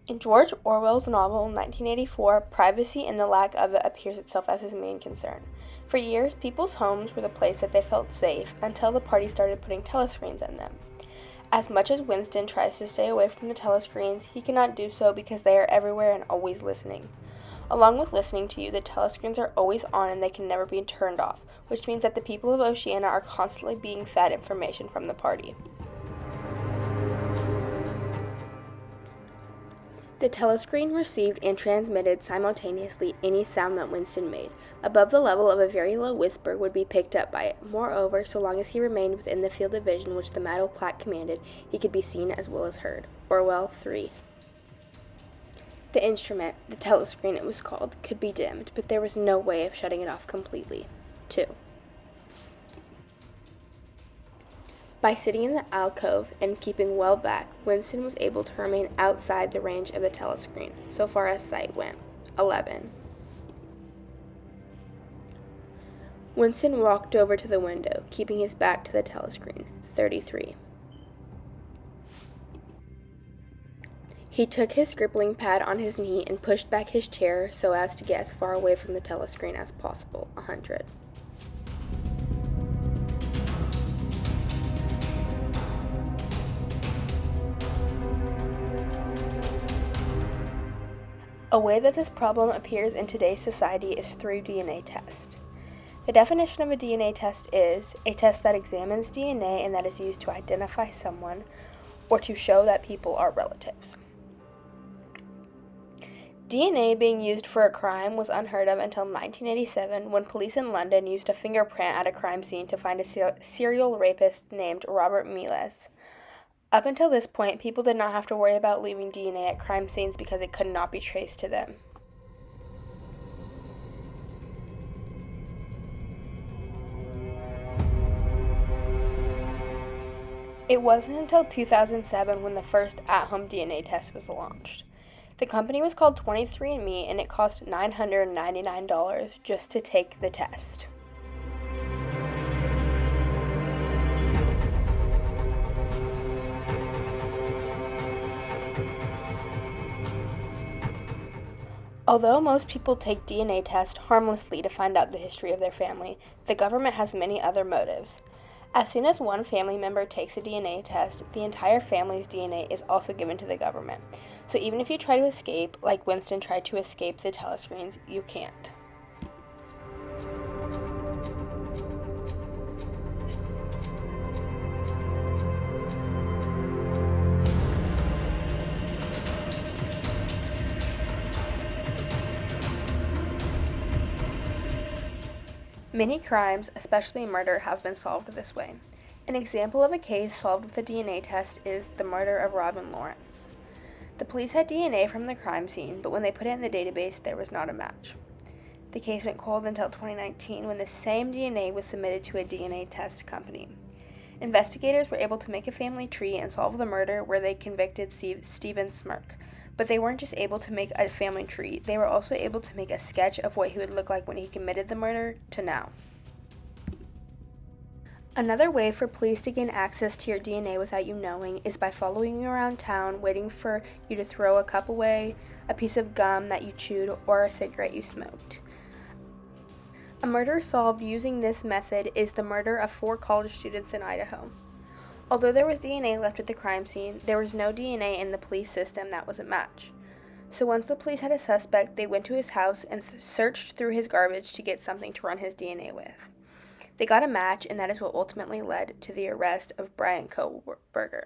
In George Orwell's novel 1984, privacy and the lack of it appears itself as his main concern. For years, people's homes were the place that they felt safe until the party started putting telescreens in them. As much as Winston tries to stay away from the telescreens, he cannot do so because they are everywhere and always listening. Along with listening to you, the telescreens are always on and they can never be turned off, which means that the people of Oceania are constantly being fed information from the party. The telescreen received and transmitted simultaneously any sound that Winston made. Above the level of a very low whisper would be picked up by it. Moreover, so long as he remained within the field of vision which the metal plaque commanded, he could be seen as well as heard. Orwell 3. The instrument, the telescreen it was called, could be dimmed, but there was no way of shutting it off completely. 2. By sitting in the alcove and keeping well back, Winston was able to remain outside the range of the telescreen, so far as sight went. 11. Winston walked over to the window, keeping his back to the telescreen. 33. He took his scribbling pad on his knee and pushed back his chair so as to get as far away from the telescreen as possible. 100. A way that this problem appears in today's society is through DNA test. The definition of a DNA test is a test that examines DNA and that is used to identify someone or to show that people are relatives. DNA being used for a crime was unheard of until 1987 when police in London used a fingerprint at a crime scene to find a serial rapist named Robert Miles. Up until this point, people did not have to worry about leaving DNA at crime scenes because it could not be traced to them. It wasn't until 2007 when the first at-home DNA test was launched. The company was called 23andMe and it cost $999 just to take the test. Although most people take DNA tests harmlessly to find out the history of their family, the government has many other motives. As soon as one family member takes a DNA test, the entire family's DNA is also given to the government. So even if you try to escape, like Winston tried to escape the telescreens, you can't. Many crimes, especially murder, have been solved this way. An example of a case solved with a DNA test is the murder of Robin Lawrence. The police had DNA from the crime scene, but when they put it in the database, there was not a match. The case went cold until 2019 when the same DNA was submitted to a DNA test company. Investigators were able to make a family tree and solve the murder where they convicted Stephen Smirk. But they weren't just able to make a family tree, they were also able to make a sketch of what he would look like when he committed the murder to now. Another way for police to gain access to your DNA without you knowing is by following you around town, waiting for you to throw a cup away, a piece of gum that you chewed, or a cigarette you smoked. A murder solved using this method is the murder of 4 college students in Idaho. Although there was DNA left at the crime scene, there was no DNA in the police system that was a match. So once the police had a suspect, they went to his house and searched through his garbage to get something to run his DNA with. They got a match, and that is what ultimately led to the arrest of Brian Kohlberger.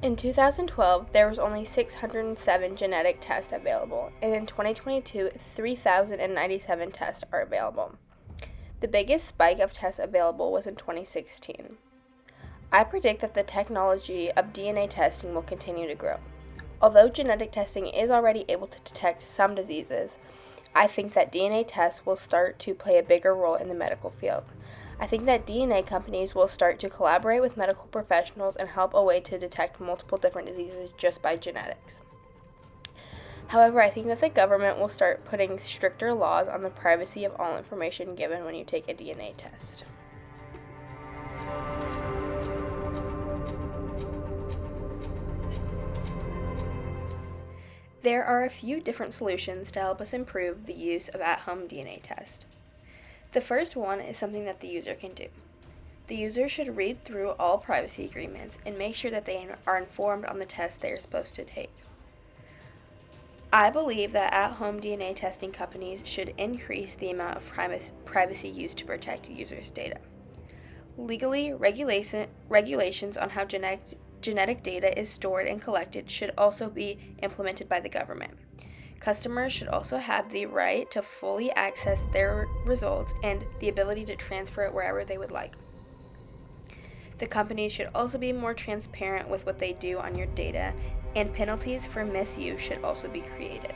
In 2012, there was only 607 genetic tests available, and in 2022, 3,097 tests are available. The biggest spike of tests available was in 2016. I predict that the technology of DNA testing will continue to grow. Although genetic testing is already able to detect some diseases, I think that DNA tests will start to play a bigger role in the medical field. I think that DNA companies will start to collaborate with medical professionals and help a way to detect multiple different diseases just by genetics. However, I think that the government will start putting stricter laws on the privacy of all information given when you take a DNA test. There are a few different solutions to help us improve the use of at-home DNA tests. The first one is something that the user can do. The user should read through all privacy agreements and make sure that they are informed on the test they are supposed to take. I believe that at-home DNA testing companies should increase the amount of privacy used to protect users' data. Legally, regulations on how genetic data is stored and collected should also be implemented by the government. Customers should also have the right to fully access their results and the ability to transfer it wherever they would like. The companies should also be more transparent with what they do on your data, and penalties for misuse should also be created.